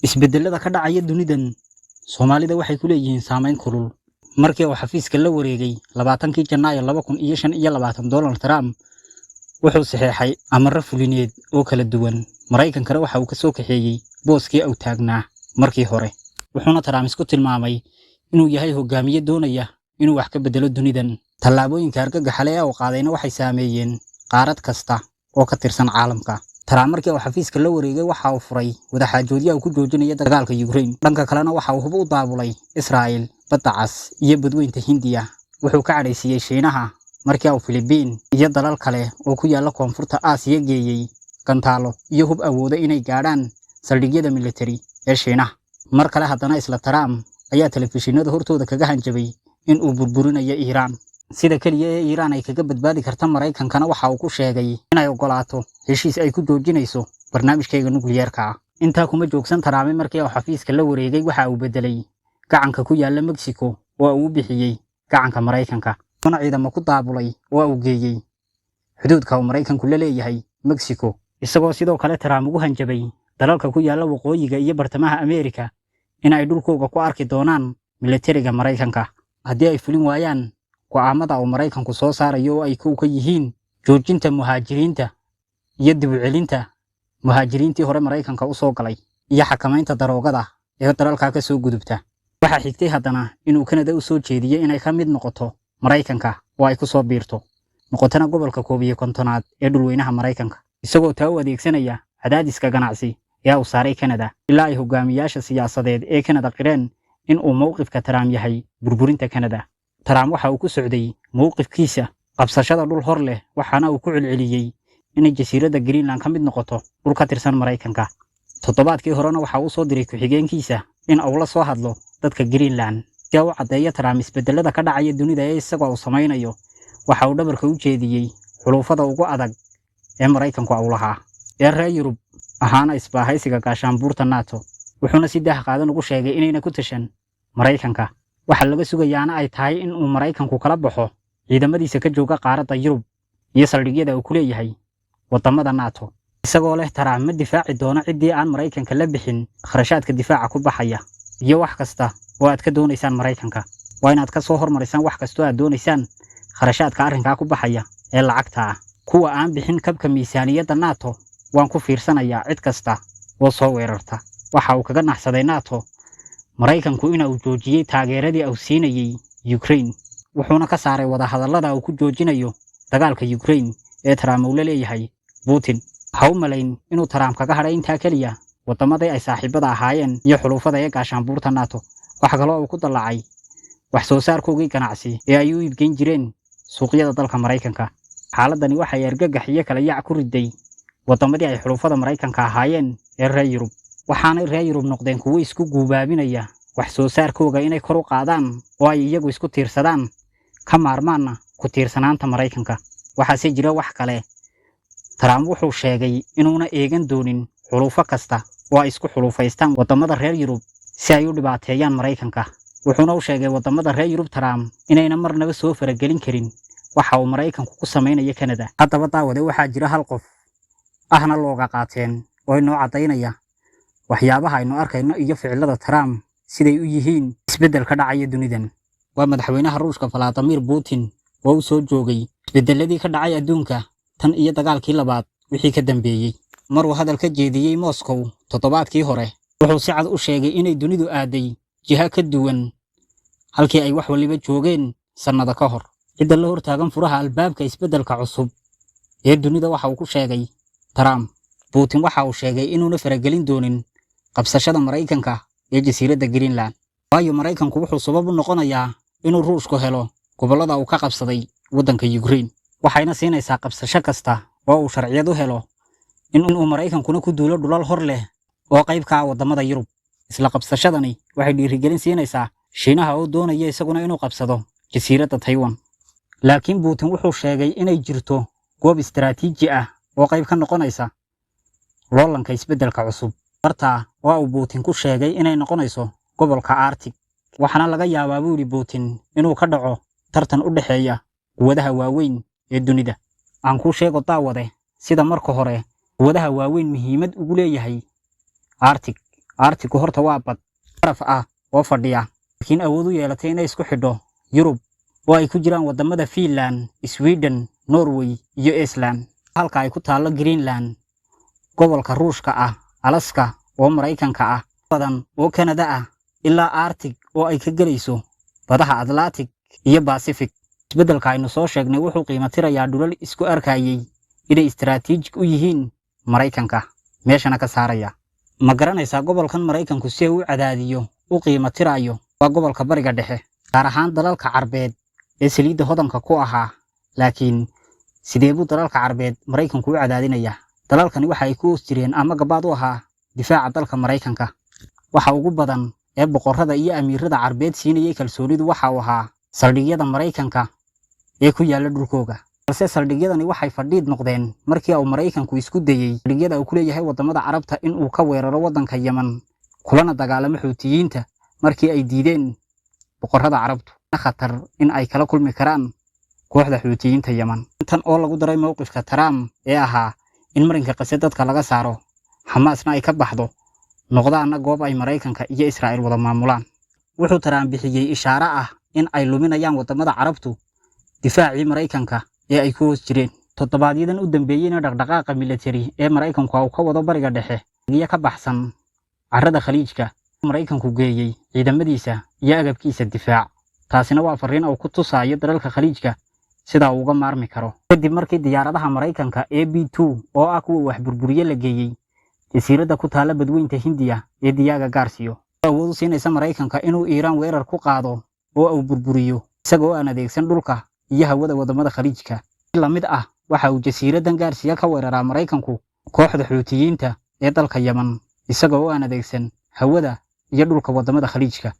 isbedelada ka dhacaya dunidan Soomaalida waxay ku leeyihiin saameyn kulul. Markii uu xafiiska la wareegay 20kii Janaayo 2025 Donald Trump wuxuu saxeexay amarro fulineed oo kala duwan. Mareykankana waxa uu ka soo kaxeeyay booskii uu taagnaa markii hore. Wuxuuna Trump isku tilmaamay inuu yahay hogaamiye doonaya inuu wax ka bedelo dunidan. Tallaabooyinka argagaxa leh ee uu qaadayna waxay saameeyeen qaarad kasta oo ka tirsan caalamka. Trump markii uu xafiiska la wareegay waxa uu furay wadaxaajoodyo uu ku joojinayo dagaalka Ukraine. Dhanka kalena waxa uu hub u daabulay Israel, Badda Cas iyo Badweynta Hindiya. Wuxuu ka cadhaysiyay Shiinaha markii uu Filibiin iyo dalal kale oo ku yaala koonfurta Aasiya geeyay gantaalo iyo hub awooda inay gaadhaan saldhigyada military ee Shiinaha. Mar kale haddana isla Trump ayaa telefishinada hortooda kaga hanjabay in uu burburinayo Iiraan. Sida kaliya ee Iiraan ay kaga badbaadi karta Mareykankana waxa uu ku sheegay inay ogolaato heshiis ay ku joojinayso barnaamijkeega nukliyeerka ah. Intaa kuma joogsan Trump markii uu xafiiska la wareegay waxa uu bedelay gacanka ku yaala Mexico oo uu bixiyay gacanka Mareykanka. Kuna ciidamo ku daabulay oo uu geeyay xuduudka uu Mareykanku la leeyahay Mexico. Isagoo sidoo kale Trump ugu hanjabay dalalka ku yaala waqooyiga iyo bartamaha Ameerika in ay dhulkooga ku arki doonaan militariga Mareykanka haddii ay fulin waayaan go'aamada uu Mareykanku soo saarayo oo ay ka yihiin joojinta muhaajiriinta iyo dib u celinta muhaajiriintii hore Mareykanka u soo galay iyo xakamaynta daroogada ee dalalka ka soo gudubta. Waxa xigtay haddana inuu Canada u soo jeediyay inay ka mid noqoto Mareykanka oo ay ku soo biirto noqotana gobolka 51aad ee dhulweynaha Mareykanka. Isagoo taa u adeegsanaya cadaadiska ganacsi ee uu saaray Canada ilaa ay hogaamiyaasha siyaasadeed ee Canada qireen in uu mowqifka Trump yahay burburinta Canada. Trump waxa uu ku socday mowqifkiisa qabsashada dhul hor leh waxaana uu ku celceliyay inay jasiiradda Greenland ka mid noqoto dhul ka tirsan Mareykanka. Toddobaadkii horena waxa uu soo diray ku-xigeenkiisa in uu la soo hadlo dadka Greenland si uu caddeeyo Trump isbedelada ka dhacaya dunida ee isagoo uu samaynayo. Waxa uu dhabarka u jeediyay xulufada ugu adag ee Mareykanku uu lahaa ee reer Yurub ahaana isbaahaysiga gaashaanbuurta NATO. Wuxuuna si daah qaadan ugu sheegay inayna ku tashan Mareykanka. Waxa laga sugayaana ay tahay in uu Mareykanku kala baxo ciidamadiisa ka jooga qaaradda Yurub iyo saldhigyada uu ku leeyahay wadamada NATO. Isagoo leh Trump ma difaaci doono ciddii aan Mareykanka la bixin kharashaadka difaaca ku baxaya iyo wax kasta oo aad ka doonaysaan Mareykanka. Waa inaad ka soo hormarisaan wax kasta oo aad doonaysaan kharashaadka arrinka ku baxaya ee lacagta ah. Kuwa aan bixin kabka miisaaniyadda NATO waan ku fiirsanayaa cid kasta oo soo weerarta. Waxa uu kaga naxsaday NATO Mareykanku inuu joojiyay taageeradii uu siinayay Ukraine. Wuxuuna ka saaray wada hadallada uu ku joojinayo dagaalka Ukraine ee Trump uu la leeyahay Putin. Waxa uu malayn inuu Trump kaga hadhay intaa kaliya waddamadii ay saaxiibada ahaayeen iyo xulufada ee gaashaanbuurta NATO. Waxa kale oo uu ku dallacay wax soo saarkoogii ganacsi ee ay u iibgeyn jireen suuqyada dalka Mareykanka. Xaaladani waxay argagax iyo kala yaac ku riday waddamadii ay xulufada Mareykanka ahaayeen ee reer Yurub. Waxaanay reer Yurub noqdeen kuwo isku guubaabinaya wax soo saarkooga inay kor u qaadaan oo ay iyagu isku tiirsadaan ka maarmaana ku tiirsanaanta Mareykanka. Waxaase jira wax kale. Trump wuxuu sheegay inuuna eegan doonin xulufo kasta oo ay isku xulufaystaan wadamada reer Yurub si ay u dhibaateeyaan Mareykanka. Wuxuuna u sheegay wadamada reer Yurub Trump inayna marnaba soo faragelin karin waxa uu Mareykanku ku samaynayo Canada. Haddaba daawade waxaa jira hal qof ahna looga qaateen oo inoo cadaynaya waxyaabaha aynu arkayno iyo ficilada Trump siday u yihiin isbedel ka dhacaya dunidan. Waa madaxweynaha Ruushka Vladimir Putin oo soo joogay isbedeladii ka dhacay adduunka tan iyo dagaalkii labaad wixii ka dambeeyay. Mar uu hadal ka jeediyay Moscow toddobaadkii hore wuxuu si cad u sheegay inay dunidu aaday jiha ka duwan halkii ay wax waliba joogeen sanado ka hor. Cidda la hortaagan furaha albaabka isbedelka cusub ee dunida waxa uu ku sheegay Trump. Putin waxa uu sheegay inuuna faragelin doonin qabsashada Mareykanka ee jasiiradda Greenland. Waayo Mareykanku wuxuu sabab u noqonayaa inuu Ruushku helo gobollada uu ka qabsaday waddanka Ukraine. Waxayna siinaysaa qabsasho kasta oo uu sharciyad u helo inuu Mareykankuna ku duulo dhulal hor leh oo qayb ka ah wadamada Yurub. Isla qabsashadani waxay dhiirigelin siinaysaa Shiinaha oo doonaya isaguna inuu qabsado jasiiradda Taiwan. Laakiin Putin wuxuu sheegay inay jirto goob istiraatiiji ah oo qayb ka noqonaysa loolanka isbedelka cusub. Barta oo uu Putin ku sheegay inay noqonayso gobolka Arctic. Waxaana laga yaabaa buu yiri Putin inuu ka dhaco tartan u dhaxeeya quwadaha waaweyn ee dunida. Aan ku sheego daawade sida marka hore quwadaha waaweyn muhiimad ugu leeyahay Arctic Arctic horta waa bad baraf ah oo fadhiya laakiin awood u yeelatay inay isku xidho Yurub oo ay ku jiraan wadamada Finland, Sweden, Norway iyo Iceland. Halka ay ku taalo Greenland, gobolka Ruushka ah, Alaska oo Mareykanka ah, badan oo Canada ah, ilaa Arctic oo ay ka galayso badaha Atlantic iyo Pacific. Isbeddelka aynu soo sheegnay wuxuu qiimo tirayaa dhulal isku arkayay inay istiraatiijig u yihiin Mareykanka, meeshana ka saaraya. Ma garanaysaa gobolkan Mareykanku si uu cadaadiyo u qiimo tirayo waa gobolka Bariga Dhexe, gaar ahaan dalalka Carbeed ee saliidda hodanka ku ahaa. Laakiin sidee buu dalalka Carbeed Mareykanku u cadaadinayaa? Dalalkani waxa ay ku hoos jireen ama gabaad u ahaa difaaca dalka Mareykanka. Waxa ugu badan ee boqorrada iyo amiirada Carbeed siinayay kalsoonidu waxa uu ahaa saldhigyada Mareykanka ee ku yaala dhulkooga. balse saldhigyadani waxay fadhiid noqdeen markii uu Mareykanku isku dayay saldhigyada uu ku leeyahay wadamada Carabta in uu ka weeraro wadanka Yemen kulana dagaalamo Xuutiyiinta markii ay diideen boqorrada Carabtu khatar in ay kala kulmi karaan kooxda Xuutiyiinta Yemen. Tan oo lagu daray mowqifka Trump ee ahaa in marinka qasad dadka laga saaro Hamasna ay ka baxdo noqdaana goob ay Mareykanka iyo Israa'iil wada maamulaan. Wuxuu Trump bixiyay ishaare ah in ay luminayaan wadamada Carabtu difaacii Mareykanka ee ay ku hoos jireen. Toddobaadyadaan u dambeeyayna dhaqdhaqaaqa military ee Mareykanku uu ka wado Bariga Dhexe iyo ka baxsan carrada Khaliijka Mareykanku geeyay ciidamadiisa iyo agabkiisa difaac. Taasina waa fariin uu ku tusayo dalalka Khaliijka sida uu uga maarmi karo. Kadib markii diyaaradaha Mareykanka ee B2 oo ah kuwa wax burburiye la geeyay jasiiradda ku taala badweynta Hindiya ee Diyaga Garsiyo, awood u siinaysa Mareykanka inuu Iiraan weerar ku qaado oo uu burburiyo isagoo aan adeegsan dhulka iyo hawada wadamada Khaliijka. La mid ah waxa uu jasiiraddan Garsiya ka weeraraa Mareykanku kooxda Xuutiyiinta ee dalka Yemen isagoo aan adeegsan hawada iyo dhulka wadamada Khaliijka.